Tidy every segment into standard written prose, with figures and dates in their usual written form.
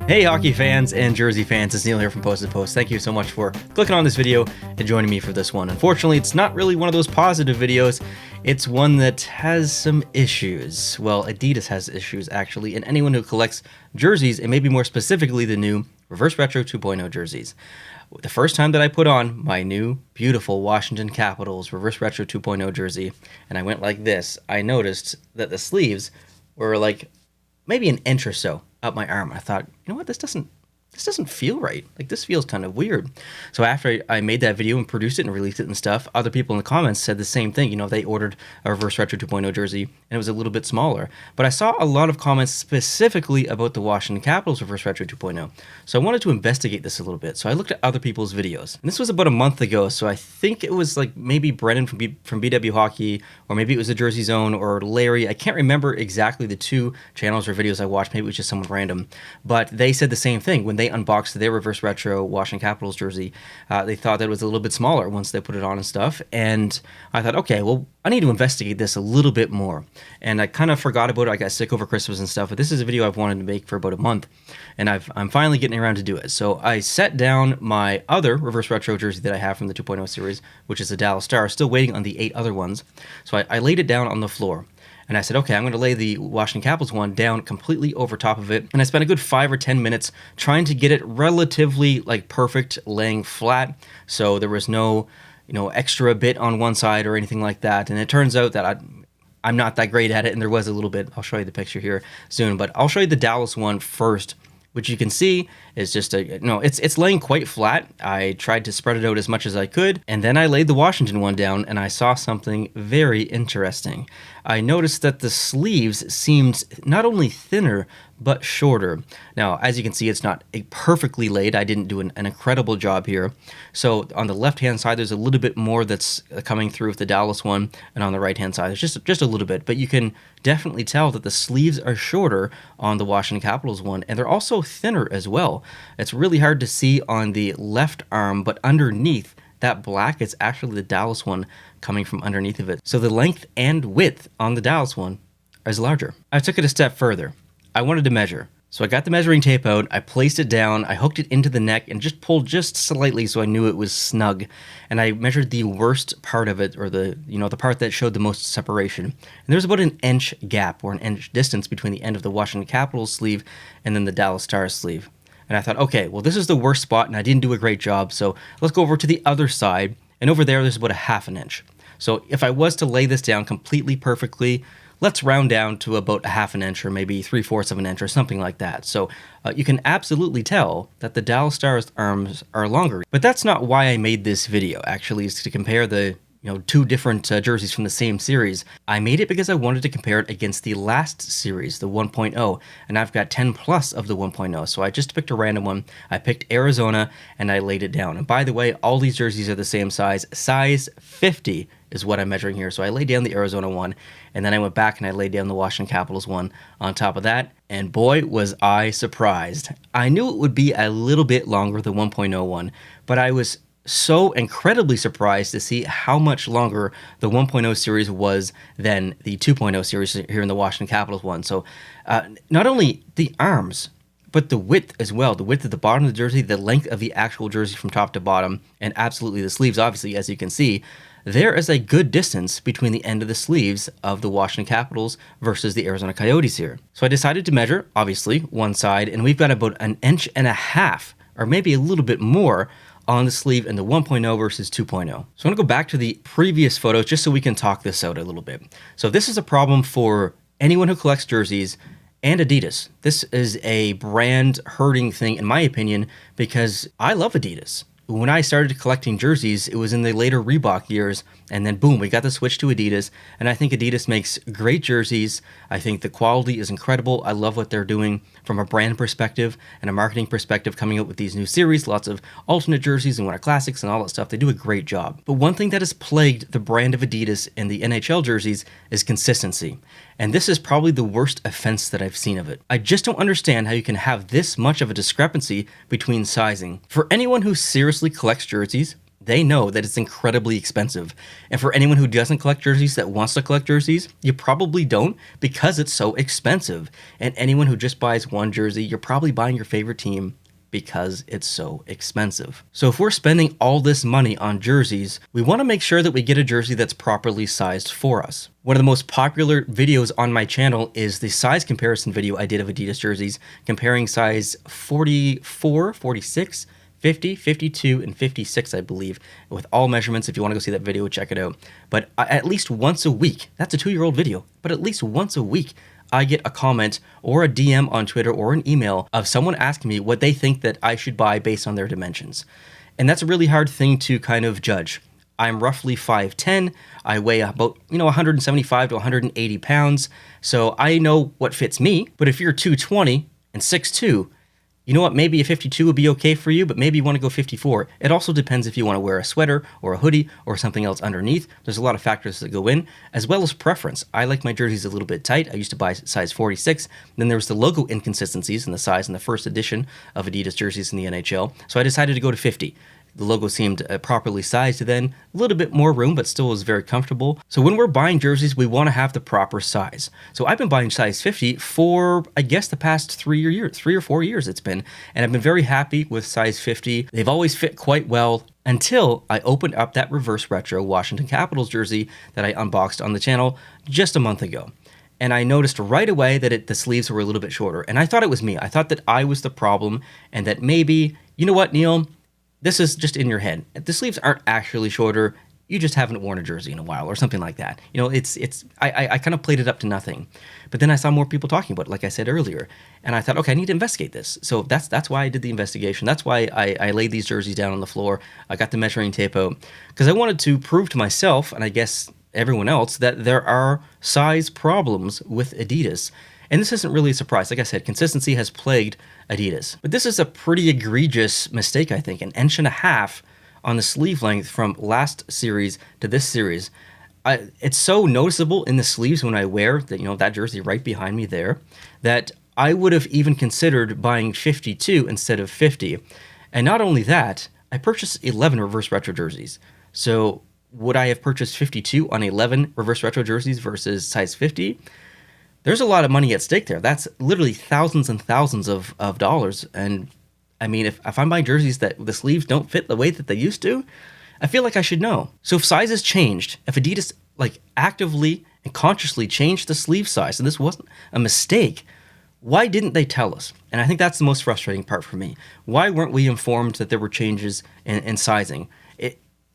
Hey hockey fans and jersey fans, it's Neil here from Post to Post. Thank you so much for clicking on this video and joining me for this one. Unfortunately, it's not really one of those positive videos. It's one that has some issues. Well, Adidas has issues actually, and anyone who collects jerseys, and maybe more specifically the new Reverse Retro 2.0 jerseys. The first time that I put on my new beautiful Washington Capitals Reverse Retro 2.0 jersey, and I went like this, I noticed that the sleeves were like maybe an inch or so up my arm. I thought, you know what, this doesn't feel right. Like, this feels kind of weird. So after I made that video and produced it and released it and stuff, other people in the comments said the same thing. You know, they ordered a Reverse Retro 2.0 jersey and it was a little bit smaller. But I saw a lot of comments specifically about the Washington Capitals Reverse Retro 2.0. So I wanted to investigate this a little bit. So I looked at other people's videos. And this was about a month ago. So I think it was like maybe Brennan from BW Hockey, or maybe it was the Jersey Zone, or Larry. I can't remember exactly the two channels or videos I watched. Maybe it was just someone random. But they said the same thing. When they unboxed their Reverse Retro Washington Capitals jersey, they thought that it was a little bit smaller once they put it on and stuff. And I thought, okay, well, I need to investigate this a little bit more. And I kind of forgot about it. I got sick over Christmas and stuff, but this is a video I've wanted to make for about a month, and I'm finally getting around to do it. So I set down my other Reverse Retro jersey that I have from the 2.0 series, which is the Dallas Stars, still waiting on the 8 other ones. So I laid it down on the floor. And I said, okay, I'm going to lay the Washington Capitals one down completely over top of it. And I spent a good 5 or 10 minutes trying to get it relatively like perfect, laying flat. So there was no, extra bit on one side or anything like that. And it turns out that I'm not that great at it. And there was a little bit. I'll show you the picture here soon. But I'll show you the Dallas one first, which you can see is just it's laying quite flat. I tried to spread it out as much as I could, and then I laid the Washington one down, and I saw something very interesting. I noticed that the sleeves seemed not only thinner, but shorter. Now, as you can see, it's not perfectly laid. I didn't do an incredible job here. So on the left-hand side, there's a little bit more that's coming through with the Dallas one, and on the right-hand side, there's just a little bit. But you can definitely tell that the sleeves are shorter on the Washington Capitals one, and they're also thinner as well. It's really hard to see on the left arm, but underneath that black, it's actually the Dallas one coming from underneath of it. So the length and width on the Dallas one is larger. I took it a step further. I wanted to measure. So I got the measuring tape out, I placed it down, I hooked it into the neck and just pulled just slightly so I knew it was snug. And I measured the worst part of it, or the part that showed the most separation. And there's about an inch gap, or an inch distance between the end of the Washington Capitals sleeve and then the Dallas Stars sleeve. And I thought, okay, well, this is the worst spot and I didn't do a great job. So let's go over to the other side. And over there's about a ½ an inch. So if I was to lay this down completely perfectly, let's round down to about a ½ an inch, or maybe 3/4 of an inch, or something like that. So you can absolutely tell that the Dallas Stars arms are longer. But that's not why I made this video, actually, is to compare the two different jerseys from the same series. I made it because I wanted to compare it against the last series, the 1.0, and I've got 10 plus of the 1.0, so I just picked a random one. I picked Arizona, and I laid it down. And by the way, all these jerseys are the same size. Size 50 is what I'm measuring here. So I laid down the Arizona one, and then I went back and I laid down the Washington Capitals one on top of that, and boy, was I surprised. I knew it would be a little bit longer, the 1.0 one, but I was so incredibly surprised to see how much longer the 1.0 series was than the 2.0 series here in the Washington Capitals one. So not only the arms, but the width as well. The width at the bottom of the jersey, the length of the actual jersey from top to bottom, and absolutely the sleeves, obviously, as you can see. There is a good distance between the end of the sleeves of the Washington Capitals versus the Arizona Coyotes here. So I decided to measure, obviously, one side, and we've got about an inch and a half, or maybe a little bit more, on the sleeve in the 1.0 versus 2.0. So I'm going to go back to the previous photos just so we can talk this out a little bit. So this is a problem for anyone who collects jerseys and Adidas. This is a brand hurting thing, in my opinion, because I love Adidas. When I started collecting jerseys, it was in the later Reebok years, and then boom, we got the switch to Adidas, and I think Adidas makes great jerseys. I think the quality is incredible. I love what they're doing from a brand perspective and a marketing perspective, coming up with these new series, lots of alternate jerseys and winter classics and all that stuff. They do a great job. But one thing that has plagued the brand of Adidas and the NHL jerseys is consistency. And this is probably the worst offense that I've seen of it. I just don't understand how you can have this much of a discrepancy between sizing. For anyone who seriously collects jerseys, they know that it's incredibly expensive. And for anyone who doesn't collect jerseys that wants to collect jerseys, you probably don't because it's so expensive. And anyone who just buys one jersey, you're probably buying your favorite team because it's so expensive. So if we're spending all this money on jerseys, we want to make sure that we get a jersey that's properly sized for us. One of the most popular videos on my channel is the size comparison video I did of Adidas jerseys, comparing size 44, 46, 50, 52, and 56, I believe, with all measurements. If you want to go see that video, check it out. But at least once a week, that's a 2-year-old video, but at least once a week, I get a comment or a DM on Twitter or an email of someone asking me what they think that I should buy based on their dimensions. And that's a really hard thing to kind of judge. I'm roughly 5'10". I weigh about, 175 to 180 pounds. So I know what fits me. But if you're 220 and 6'2", you know what, maybe a 52 would be okay for you, but maybe you want to go 54. It also depends if you want to wear a sweater or a hoodie or something else underneath. There's a lot of factors that go in, as well as preference. I like my jerseys a little bit tight. I used to buy size 46. Then there was the logo inconsistencies in the size in the first edition of Adidas jerseys in the NHL. So I decided to go to 50. The logo seemed properly sized then, a little bit more room, but still was very comfortable. So when we're buying jerseys, we want to have the proper size. So I've been buying size 50 for, I guess, the past 3 or 4 years it's been. And I've been very happy with size 50. They've always fit quite well until I opened up that reverse retro Washington Capitals jersey that I unboxed on the channel just a month ago. And I noticed right away that the sleeves were a little bit shorter. And I thought it was me. I thought that I was the problem and that maybe, you know what, Neil? This is just in your head. The sleeves aren't actually shorter. You just haven't worn a jersey in a while or something like that. I kind of played it up to nothing. But then I saw more people talking about it, like I said earlier. And I thought, okay, I need to investigate this. So that's why I did the investigation. That's why I laid these jerseys down on the floor. I got the measuring tape out because I wanted to prove to myself, and I guess everyone else, that there are size problems with Adidas. And this isn't really a surprise. Like I said, consistency has plagued Adidas. But this is a pretty egregious mistake, I think. 1.5 inches on the sleeve length from last series to this series. It's so noticeable in the sleeves when I wear that jersey right behind me there that I would have even considered buying 52 instead of 50. And not only that, I purchased 11 reverse retro jerseys. So would I have purchased 52 on 11 reverse retro jerseys versus size 50? There's a lot of money at stake there. That's literally thousands and thousands of dollars. And I mean, if I'm buying jerseys that the sleeves don't fit the way that they used to, I feel like I should know. So if sizes changed, if Adidas actively and consciously changed the sleeve size, and this wasn't a mistake, why didn't they tell us? And I think that's the most frustrating part for me. Why weren't we informed that there were changes in sizing?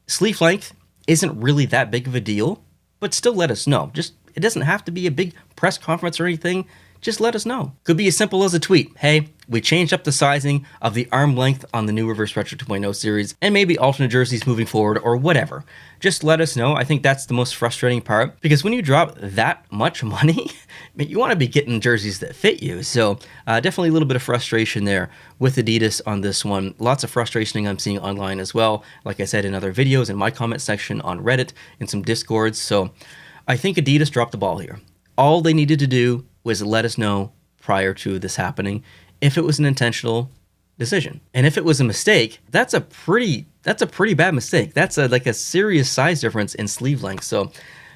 Sleeve length isn't really that big of a deal, but still let us know. It doesn't have to be a big press conference or anything. Just let us know. Could be as simple as a tweet. Hey, we changed up the sizing of the arm length on the new Reverse Retro 2.0 series and maybe alternate jerseys moving forward or whatever. Just let us know. I think that's the most frustrating part because when you drop that much money, you want to be getting jerseys that fit you. So definitely a little bit of frustration there with Adidas on this one. Lots of frustration I'm seeing online as well. Like I said in other videos, in my comment section on Reddit, in some Discords. So I think Adidas dropped the ball here. All they needed to do was let us know prior to this happening if it was an intentional decision. And if it was a mistake, that's a pretty bad mistake. That's a serious size difference in sleeve length. So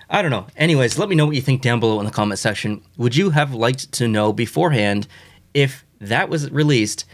I don't know. Anyways, let me know what you think down below in the comment section. Would you have liked to know beforehand if that was released?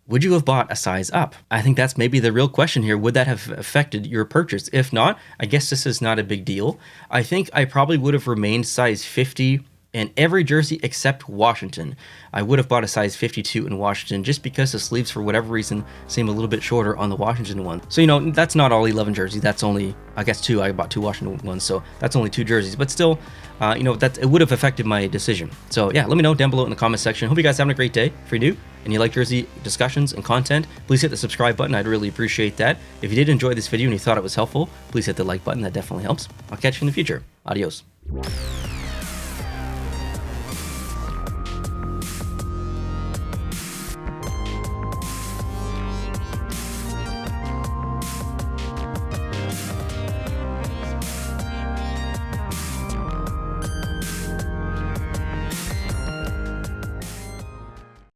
Would you have bought a size up? I think that's maybe the real question here. Would that have affected your purchase? If not, I guess this is not a big deal. I think I probably would have remained size 50 in every jersey except Washington. I would have bought a size 52 in Washington just because the sleeves, for whatever reason, seem a little bit shorter on the Washington one. So, that's not all 11 jerseys. That's only, I guess, 2. I bought 2 Washington ones, so that's only 2 jerseys. But still, it would have affected my decision. So, yeah, let me know down below in the comment section. Hope you guys are having a great day. If you're new and you like jersey discussions and content, please hit the subscribe button. I'd really appreciate that. If you did enjoy this video and you thought it was helpful, please hit the like button. That definitely helps. I'll catch you in the future. Adios.